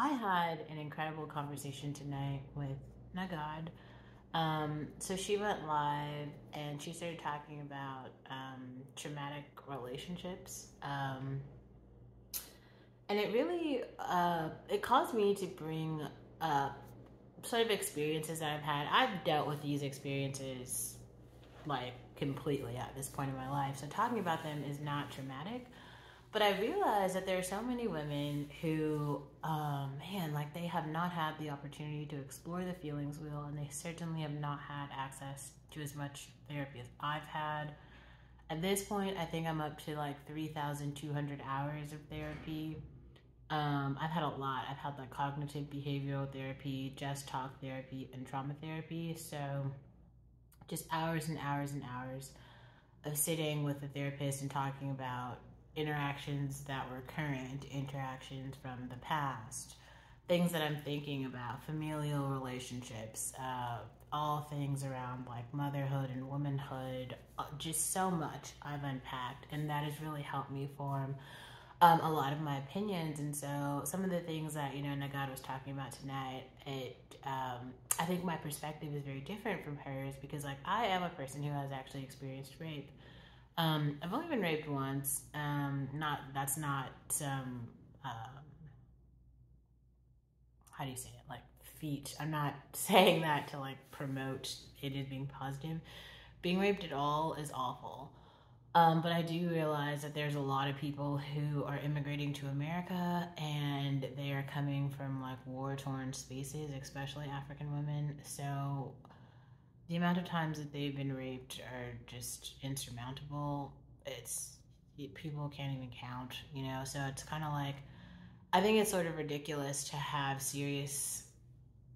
I had an incredible conversation tonight with Nagad. So she went live and she started talking about traumatic relationships. And it really it caused me to bring up sort of experiences that I've had. I've dealt with these experiences like completely at this point in my life. So talking about them is not traumatic. But I realized that there are so many women who, man, like they have not had the opportunity to explore the feelings wheel, and they certainly have not had access to as much therapy as I've had. At this point, I think I'm up to like 3,200 hours of therapy. I've had a lot. I've had like cognitive behavioral therapy, just talk therapy, and trauma therapy. So just hours and hours and hours of sitting with a therapist and talking about interactions that were current, interactions from the past, things that I'm thinking about, familial relationships, all things around like motherhood and womanhood, just so much I've unpacked, and that has really helped me form a lot of my opinions. And so some of the things that Nagad was talking about tonight, I think my perspective is very different from hers, because like I am a person who has actually experienced rape. I've only been raped once. That's not some how do you say it, like feat. I'm not saying that to like promote it as being positive. Being raped at all is awful. But I do realize that there's a lot of people who are immigrating to America and they are coming from like war-torn spaces, especially African women. So the amount of times that they've been raped are just insurmountable. People can't even count. So it's kind of like, I think it's sort of ridiculous to have serious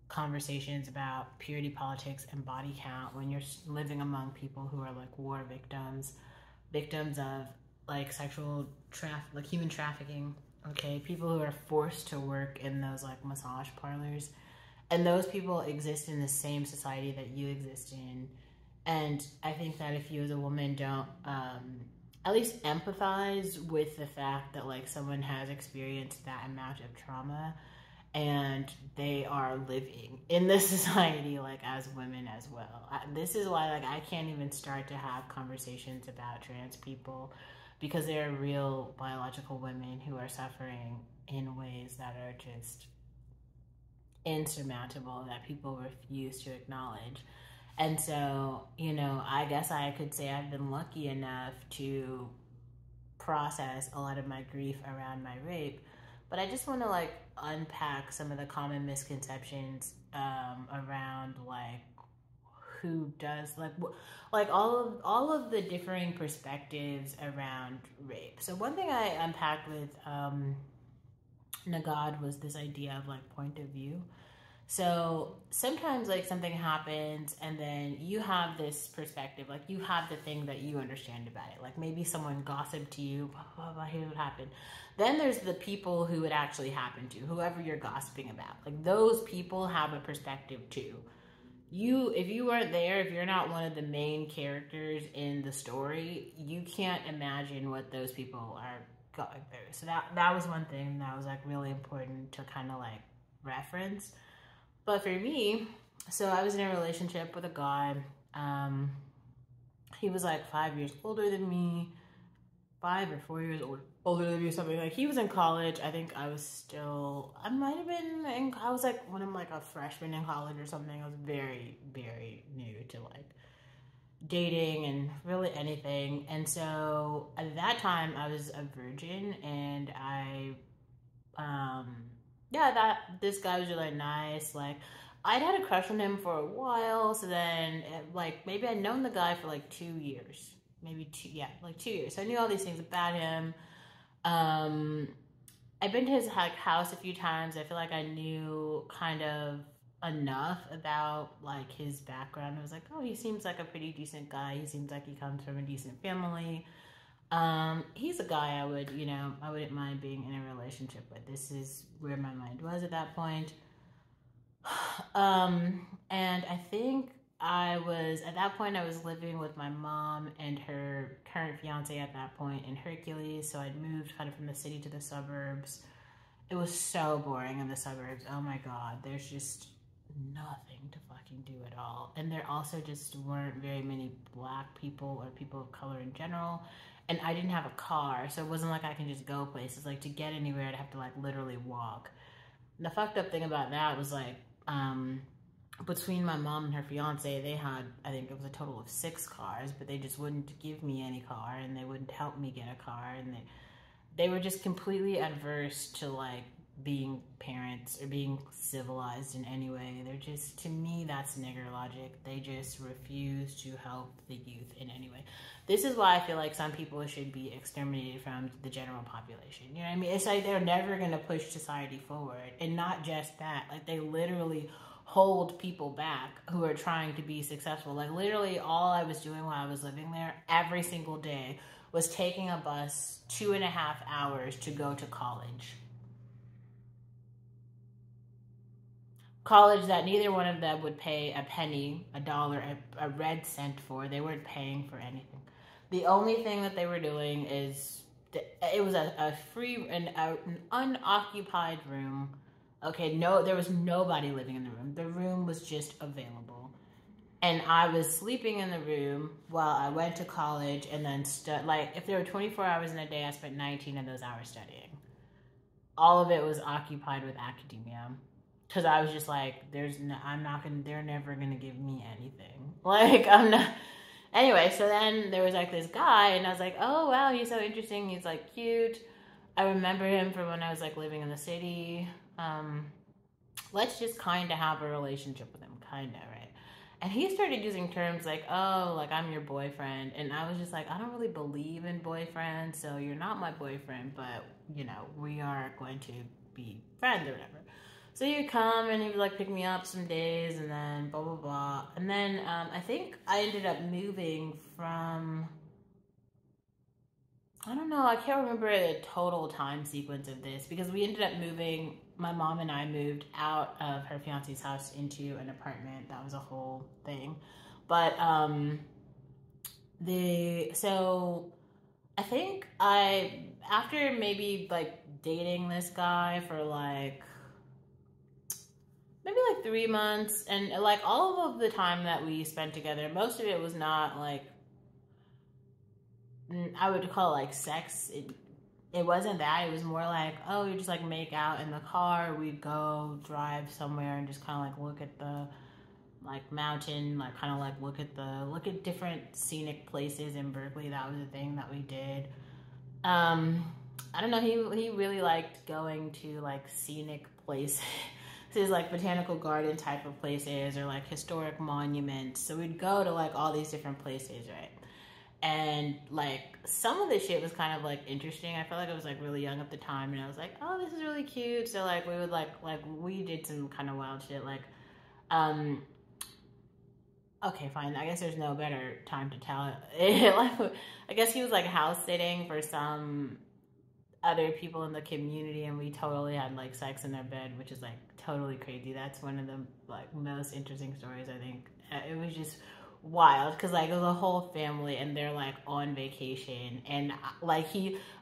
conversations about purity politics and body count when you're living among people who are like war victims of like like human trafficking. Okay, people who are forced to work in those like massage parlors. And those people exist in the same society that you exist in. And I think that if you as a woman don't at least empathize with the fact that like someone has experienced that amount of trauma and they are living in this society like as women as well. This is why like I can't even start to have conversations about trans people, because they are real biological women who are suffering in ways that are just insurmountable, that people refuse to acknowledge. And so, I guess I could say I've been lucky enough to process a lot of my grief around my rape. But I just want to like unpack some of the common misconceptions around like who does like all of the differing perspectives around rape. So one thing I unpacked with Nagad was this idea of like point of view. So sometimes like something happens and then you have this perspective, like you have the thing that you understand about it. Like maybe someone gossiped to you, blah, blah, blah, here's what happened. Then there's the people who it actually happened to, whoever you're gossiping about. Like those people have a perspective too. If you weren't there, if you're not one of the main characters in the story, you can't imagine what those people are going through. So that was one thing that was like really important to kind of like reference. But for me, so I was in a relationship with a guy. He was like 5 years older than me, 5 or 4 years older than me, something like. He was in college. I think I might have been I was like when I'm like a freshman in college or something. I was very, very new to like dating and really anything. And so at that time I was a virgin, and this guy was really nice. Like I'd had a crush on him for a while. So then like maybe I'd known the guy for like 2 years, maybe like 2 years. So I knew all these things about him. I've been to his house a few times. I feel like I knew kind of enough about like his background. I was like, oh, he seems like a pretty decent guy. He seems like he comes from a decent family. He's a guy I wouldn't mind being in a relationship with. This is where my mind was at that point. And I think at that point I was living with my mom and her current fiance at that point in Hercules. So I'd moved kind of from the city to the suburbs. It was so boring in the suburbs. Oh my God. There's just nothing to fucking do at all. And there also just weren't very many black people or people of color in general. And I didn't have a car, so it wasn't like I can just go places. Like, to get anywhere, I'd have to, like, literally walk. And the fucked up thing about that was, like, between my mom and her fiance, they had, I think it was a total of 6 cars, but they just wouldn't give me any car, and they wouldn't help me get a car, and they were just completely adverse to, like, being parents or being civilized in any way. They're just, to me, that's nigger logic. They just refuse to help the youth in any way. This is why I feel like some people should be exterminated from the general population. You know what I mean? It's like they're never going to push society forward. And not just that, like, they literally hold people back who are trying to be successful. Like, literally all I was doing while I was living there every single day was taking a bus 2.5 hours to go to college. College that neither one of them would pay a penny, a dollar, a red cent for. They weren't paying for anything. The only thing that they were doing is, it was a free, an unoccupied room. Okay, no, there was nobody living in the room. The room was just available. And I was sleeping in the room while I went to college, and then, like, if there were 24 hours in a day, I spent 19 of those hours studying. All of it was occupied with academia. Because I was just like, they're never going to give me anything. Like, I'm not. Anyway, so then there was, like, this guy, and I was like, oh, wow, he's so interesting. He's, like, cute. I remember him from when I was, like, living in the city. Let's just kind of have a relationship with him, kind of, right? And he started using terms like, oh, like, I'm your boyfriend. And I was just like, I don't really believe in boyfriends, so you're not my boyfriend, but, you know, we are going to be friends or whatever. So he would come and he would, like, pick me up some days, and then blah, blah, blah. And then I think I ended up moving from, I don't know, I can't remember the total time sequence of this, because we ended up moving, my mom and I moved out of her fiance's house into an apartment. That was a whole thing. But so I think after maybe, like, dating this guy for, like, maybe, like, 3 months, and, like, all of the time that we spent together, most of it was not, like, I would call it, like, sex. It wasn't that. It was more like, oh, you just, like, make out in the car. We'd go drive somewhere and just kind of, like, look at the, like, mountain, like, kind of, like, look at different scenic places in Berkeley. That was a thing that we did. I don't know. He really liked going to, like, scenic places. This is, like, botanical garden type of places, or, like, historic monuments. So we'd go to, like, all these different places, right? And, like, some of the shit was kind of, like, interesting. I felt like I was, like, really young at the time, and I was like, oh, this is really cute. So, like, we would, like, we did some kind of wild shit, like, okay, fine. I guess there's no better time to tell it. Like, I guess he was, like, house sitting for some other people in the community, and we totally had, like, sex in their bed, which is, like, totally crazy. That's one of the, like, most interesting stories, I think. It was just wild, because, like, it was a whole family, and they're, like, on vacation, and, like,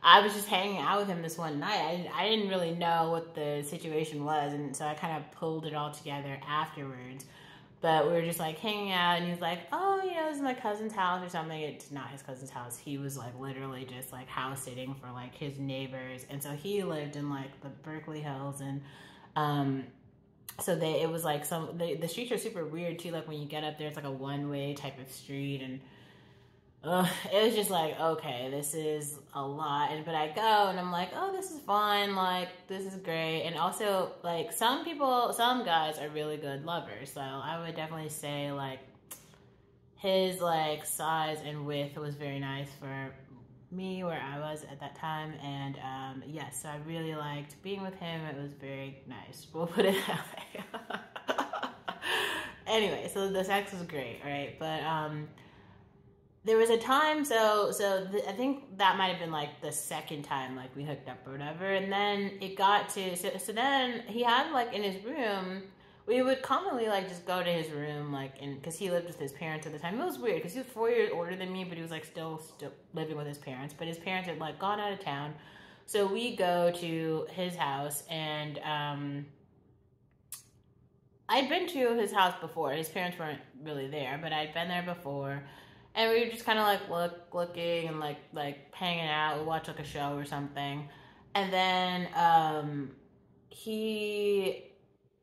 I was just hanging out with him this one night. I didn't really know what the situation was, and so I kind of pulled it all together afterwards. But we were just, like, hanging out, and he was like, oh, you know, this is my cousin's house or something. It's not his cousin's house. He was, like, literally just, like, house sitting for, like, his neighbors. And so he lived in, like, the Berkeley Hills, and so it was, like, the streets are super weird, too. Like, when you get up there, it's, like, a one-way type of street, and it was just like, okay, this is a lot. But I go, and I'm like, oh, this is fun. Like, this is great. And also, like, some guys are really good lovers. So I would definitely say, like, his, like, size and width was very nice for me where I was at that time. And yes, so I really liked being with him. It was very nice. We'll put it that way. Anyway, so the sex was great, right? But there was a time, I think that might have been, like, the second time, like, we hooked up or whatever, and then it got to, so then he had, like, in his room, we would commonly, like, just go to his room, like, because he lived with his parents at the time. It was weird, because he was 4 years older than me, but he was, like, still living with his parents, but his parents had, like, gone out of town, So we go to his house, and I'd been to his house before. His parents weren't really there, but I'd been there before. And we were just kind of like looking and like hanging out. We watched like a show or something. And then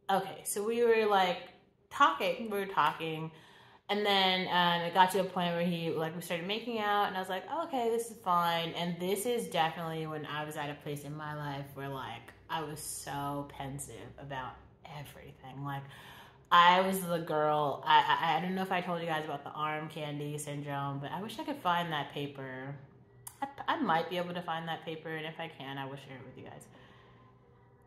okay, so we were like talking. We were talking. And then it got to a point where we started making out, and I was like, oh, okay, this is fine. And this is definitely when I was at a place in my life where, like, I was so pensive about everything. Like, I was the girl, I don't know if I told you guys about the arm candy syndrome, but I wish I could find that paper. I might be able to find that paper, and if I can, I will share it with you guys.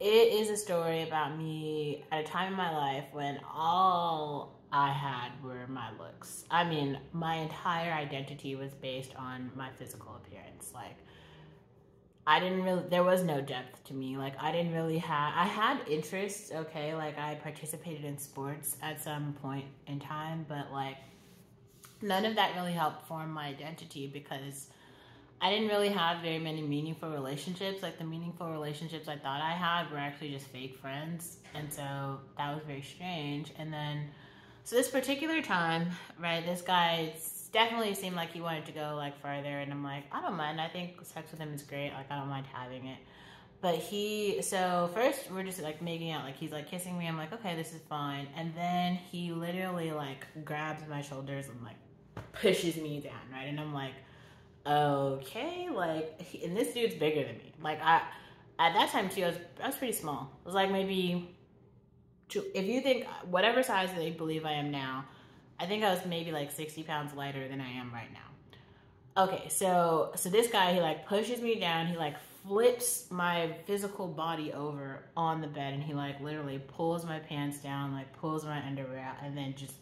It is a story about me at a time in my life when all I had were my looks. I mean, my entire identity was based on my physical appearance. Like, there was no depth to me. Like, I had interests, okay? Like, I participated in sports at some point in time, but, like, none of that really helped form my identity because I didn't really have very many meaningful relationships. Like, the meaningful relationships I thought I had were actually just fake friends. And so that was very strange. And then, so this particular time, right, this guy definitely seemed like he wanted to go, like, further. And I'm like, I don't mind. I think sex with him is great. Like, I don't mind having it. But so first we're just, like, making out. Like, he's, like, kissing me. I'm like, okay, this is fine. And then he literally, like, grabs my shoulders and, like, pushes me down, right? And I'm like, okay, like, and this dude's bigger than me. Like, at that time too, I was pretty small. I was like maybe if you think whatever size they believe I am now, I think I was maybe like 60 pounds lighter than I am right now. Okay, so this guy, he like pushes me down, he like flips my physical body over on the bed, and he like literally pulls my pants down, like pulls my underwear out, and then just,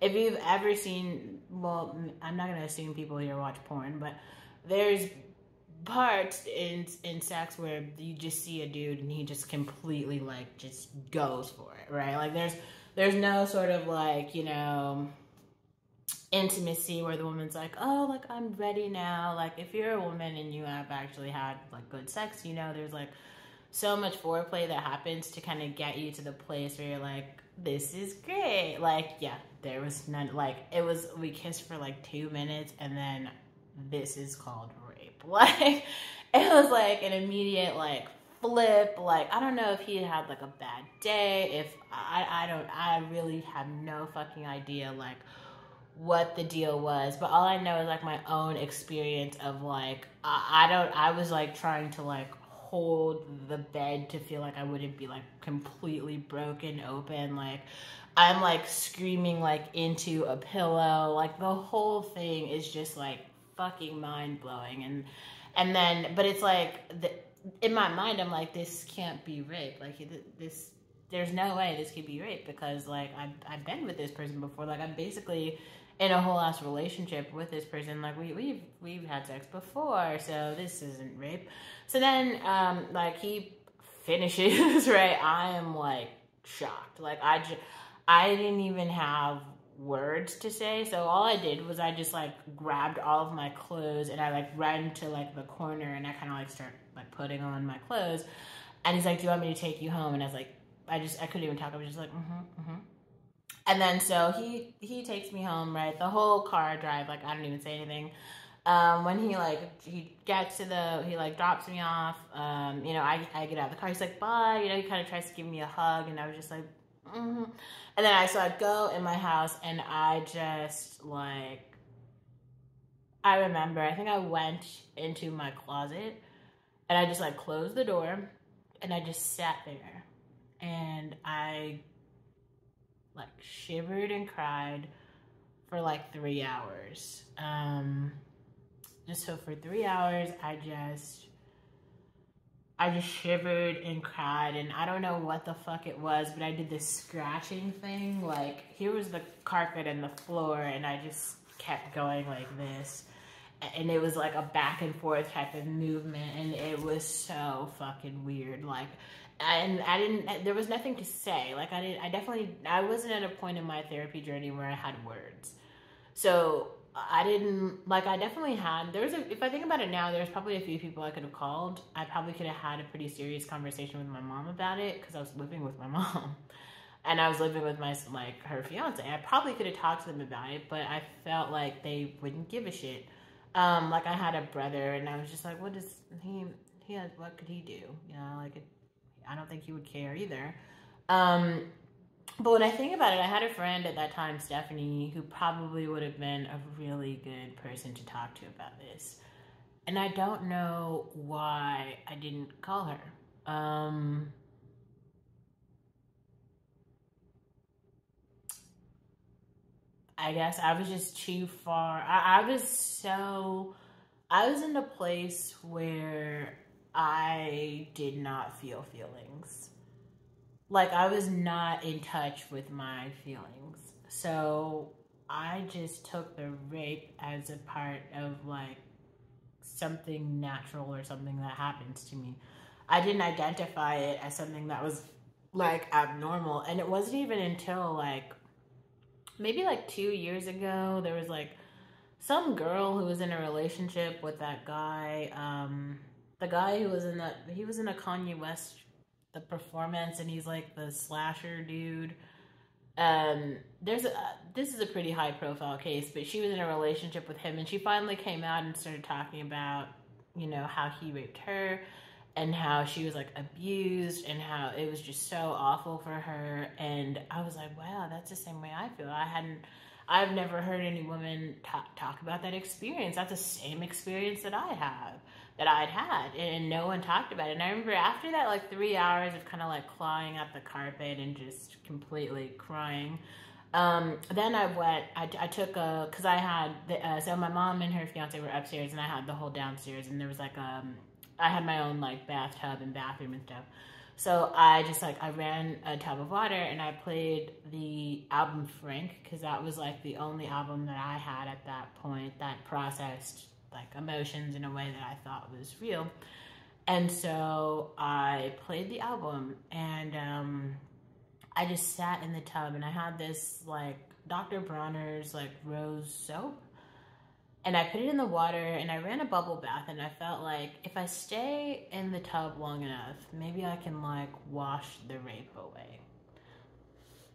if you've ever seen, well, I'm not gonna assume people here watch porn, but there's parts in sex where you just see a dude and he just completely like just goes for it, right? Like there's no sort of like, you know, intimacy where the woman's like, oh, like, I'm ready now. Like, if you're a woman and you have actually had like good sex, you know, there's like so much foreplay that happens to kind of get you to the place where you're like, this is great. Like, yeah, there was none. Like, we kissed for like 2 minutes, and then this is called rape. Like, it was like an immediate like flip. Like, I don't know if he had like a bad day, if I really have no fucking idea like what the deal was, but all I know is like my own experience of like I was like trying to like hold the bed to feel like I wouldn't be like completely broken open. Like, I'm like screaming like into a pillow. Like, the whole thing is just like fucking mind blowing. And then, but it's like in my mind, I'm like, this can't be rape. Like, there's no way this could be rape, because like I've been with this person before. Like, I'm basically in a whole ass relationship with this person. Like, we've had sex before, so this isn't rape. So then like he finishes, right? I am like shocked. Like, I didn't even have words to say. So all I did was I just like grabbed all of my clothes and I like ran to like the corner, and I kind of like start like putting on my clothes. And he's like, do you want me to take you home? And I was like, I couldn't even talk. I was just like, And then so he takes me home, right? The whole car drive, like, I don't even say anything. When he gets to he like drops me off, you know, I get out of the car. He's like, bye. You know, he kind of tries to give me a hug, and I was just like, And then I go in my house, and I just like, I remember, I think I went into my closet, and I just like closed the door, and I just sat there, and I like shivered and cried for like 3 hours. Just so for 3 hours, I just shivered and cried, and I don't know what the fuck it was, but I did this scratching thing. Like, here was the carpet and the floor, and I just kept going like this, and it was like a back and forth type of movement, and it was so fucking weird. Like, and there was nothing to say. Like, I wasn't at a point in my therapy journey where I had words. So I didn't, like, I definitely had, if I think about it now, there's probably a few people I could have called. I probably could have had a pretty serious conversation with my mom about it, because I was living with my mom. And I was living with her fiance. I probably could have talked to them about it, but I felt like they wouldn't give a shit. Like, I had a brother, and I was just like, what does what could he do? You know, like, I don't think he would care either. But when I think about it, I had a friend at that time, Stephanie, who probably would have been a really good person to talk to about this. And I don't know why I didn't call her. I guess I was just too far. I was in a place where I did not feel feelings. Like, I was not in touch with my feelings. So I just took the rape as a part of, like, something natural or something that happens to me. I didn't identify it as something that was, like, abnormal. And it wasn't even until, like, maybe, like, 2 years ago, there was, like, some girl who was in a relationship with that guy. The guy who was he was in a Kanye West the performance, and he's like the slasher dude. This is a pretty high profile case, but she was in a relationship with him, and she finally came out and started talking about, you know, how he raped her and how she was like abused and how it was just so awful for her. And I was like, wow, that's the same way I feel. I've never heard any woman talk about that experience. That's the same experience that I'd had, and no one talked about it. And I remember after that, like 3 hours of kind of like clawing at the carpet and just completely crying. Then I took cause I had, so my mom and her fiance were upstairs, and I had the whole downstairs, and there was like, I had my own like bathtub and bathroom and stuff. So I ran a tub of water, and I played the album Frank, because that was like the only album that I had at that point that processed like emotions in a way that I thought was real. And so I played the album, and I just sat in the tub, and I had this like Dr. Bronner's like rose soap, and I put it in the water, and I ran a bubble bath, and I felt like if I stay in the tub long enough, maybe I can like wash the rape away.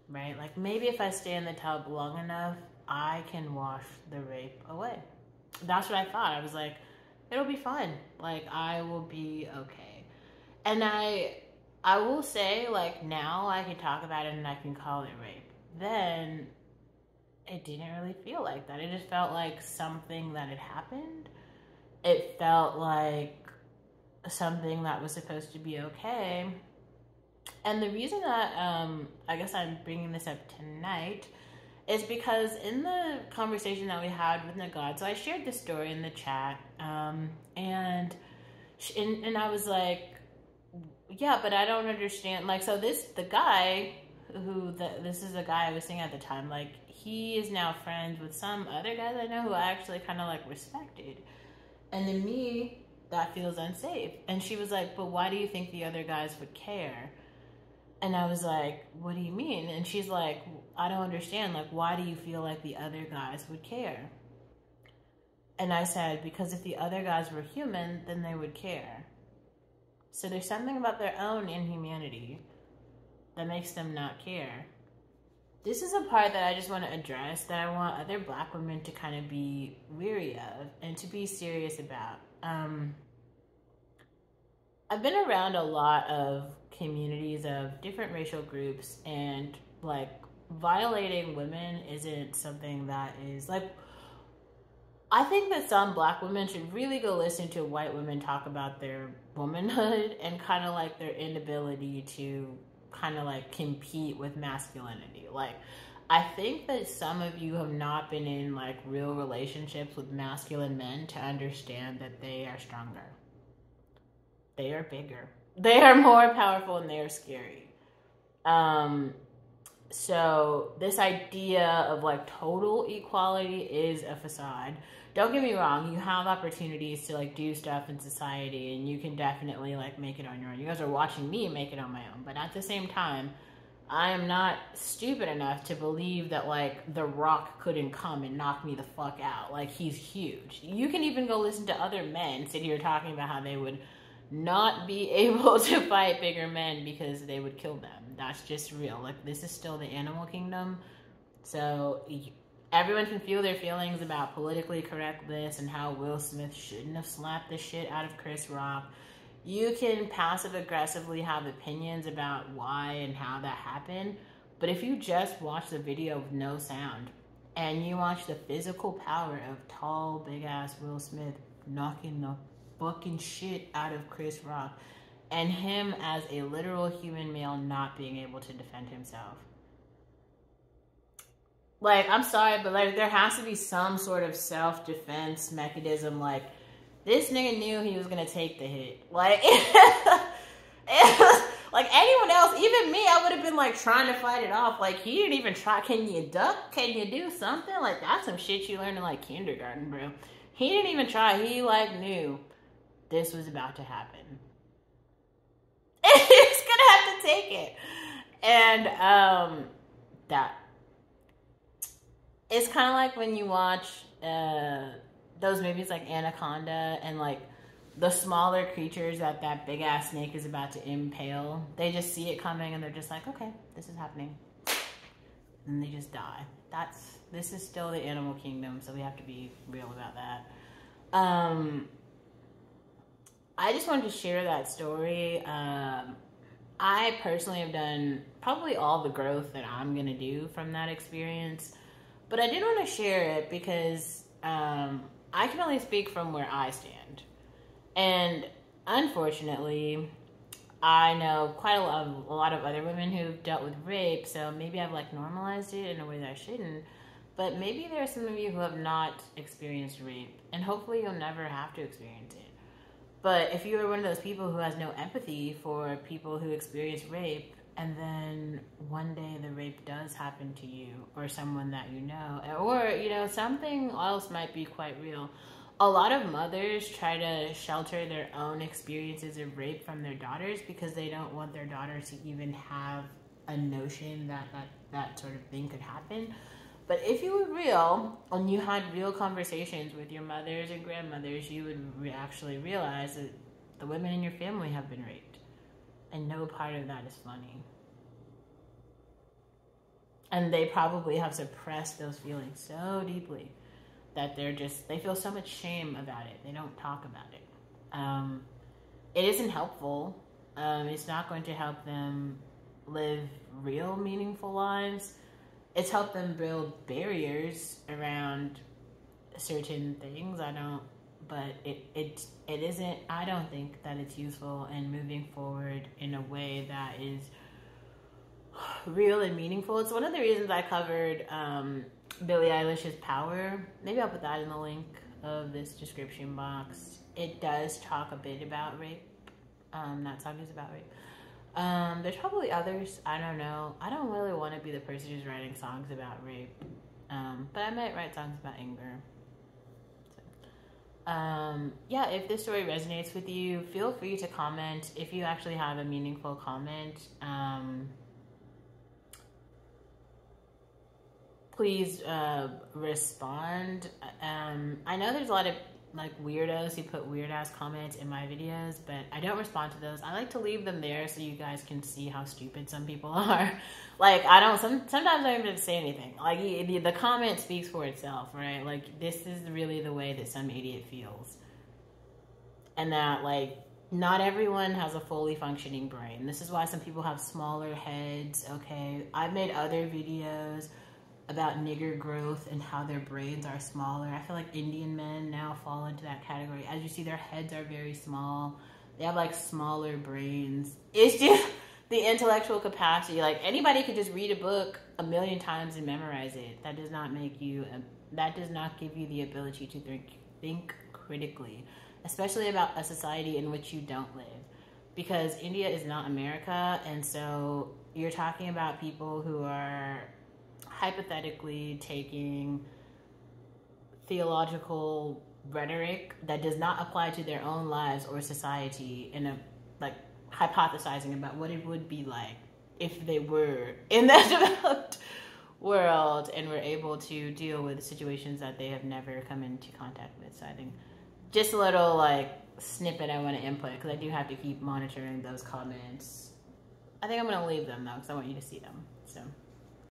Right? Like, maybe if I stay in the tub long enough, I can wash the rape away. That's what I thought. I was like, it'll be fine. Like, I will be okay. And I will say, like, now I can talk about it and I can call it rape. Then it didn't really feel like that. It just felt like something that had happened. It felt like something that was supposed to be okay. And the reason that I guess I'm bringing this up tonight is because in the conversation that we had with Nagad, so I shared this story in the chat, and I was like, yeah, but I don't understand. Like, so this is the guy I was seeing at the time. Like, he is now friends with some other guys I know who I actually kind of like respected, and to me that feels unsafe. And she was like, but why do you think the other guys would care? And I was like, what do you mean? And she's like, I don't understand. Like, why do you feel like the other guys would care? And I said, because if the other guys were human, then they would care. So there's something about their own inhumanity that makes them not care. This is a part that I just want to address, that I want other Black women to kind of be weary of and to be serious about. I've been around a lot of communities of different racial groups, and like, violating women isn't something that is like, I think that some Black women should really go listen to white women talk about their womanhood and kind of like their inability to kind of like compete with masculinity. Like, I think that some of you have not been in like real relationships with masculine men to understand that they are stronger. They are bigger. They are more powerful, and they are scary. So this idea of like total equality is a facade. Don't get me wrong, you have opportunities to like do stuff in society, and you can definitely like make it on your own. You guys are watching me make it on my own, but at the same time, I am not stupid enough to believe that, like, The Rock couldn't come and knock me the fuck out. Like, he's huge. You can even go listen to other men sit here talking about how they would not be able to fight bigger men because they would kill them. That's just real. Like, this is still the animal kingdom. So everyone can feel their feelings about politically correctness and how Will Smith shouldn't have slapped the shit out of Chris Rock. You can passive aggressively have opinions about why and how that happened, but if you just watch the video with no sound and you watch the physical power of tall, big ass Will Smith knocking the fucking shit out of Chris Rock and him as a literal human male not being able to defend himself. Like, I'm sorry, but like there has to be some sort of self-defense mechanism. Like, this nigga knew he was gonna take the hit. Like, like anyone else, even me, I would have been like trying to fight it off. Like, he didn't even try. Can you duck? Can you do something? Like, that's some shit you learn in like kindergarten, bro. He didn't even try. He like knew this was about to happen. He's gonna have to take it. And that it's kind of like when you watch those movies like Anaconda and like the smaller creatures that big ass snake is about to impale. They just see it coming and they're just like, okay, this is happening. And they just die. This is still the animal kingdom, so we have to be real about that. I just wanted to share that story. I personally have done probably all the growth that I'm gonna do from that experience, but I did want to share it because I can only speak from where I stand. And unfortunately, I know quite a lot of other women who've dealt with rape, so maybe I've like normalized it in a way that I shouldn't. But maybe there are some of you who have not experienced rape, and hopefully you'll never have to experience it. But if you are one of those people who has no empathy for people who experience rape, and then one day the rape does happen to you or someone that you know, or, you know, something else might be quite real. A lot of mothers try to shelter their own experiences of rape from their daughters because they don't want their daughters to even have a notion that sort of thing could happen. But if you were real and you had real conversations with your mothers and grandmothers, you would actually realize that the women in your family have been raped. And no part of that is funny. And they probably have suppressed those feelings so deeply that they feel so much shame about it. They don't talk about it. It isn't helpful. It's not going to help them live real, meaningful lives. It's helped them build barriers around certain things. I don't think that it's useful in moving forward in a way that is real and meaningful. It's one of the reasons I covered Billie Eilish's Power. Maybe I'll put that in the link of this description box. It does talk a bit about rape. That song is about rape. There's probably others. I don't know. I don't really want to be the person who's writing songs about rape. But I might write songs about anger. Yeah, if this story resonates with you, feel free to comment. If you actually have a meaningful comment, please respond. I know there's a lot of like weirdos who put weird ass comments in my videos, but I don't respond to those. I like to leave them there so you guys can see how stupid some people are. Like, sometimes I don't even say anything. Like, the comment speaks for itself, right? Like, this is really the way that some idiot feels. And that, like, not everyone has a fully functioning brain. This is why some people have smaller heads, okay? I've made other videos about nigger growth and how their brains are smaller. I feel like Indian men now fall into that category. As you see, their heads are very small. They have like smaller brains. It's just the intellectual capacity. Like, anybody could just read a book 1,000,000 times and memorize it. That does not make you, that does not give you the ability to think critically, especially about a society in which you don't live. Because India is not America, and so you're talking about people who are hypothetically taking theological rhetoric that does not apply to their own lives or society in a, like, hypothesizing about what it would be like if they were in that developed world and were able to deal with situations that they have never come into contact with. So I think just a little like snippet I want to input, because I do have to keep monitoring those comments. I think I'm going to leave them though, because I want you to see them. So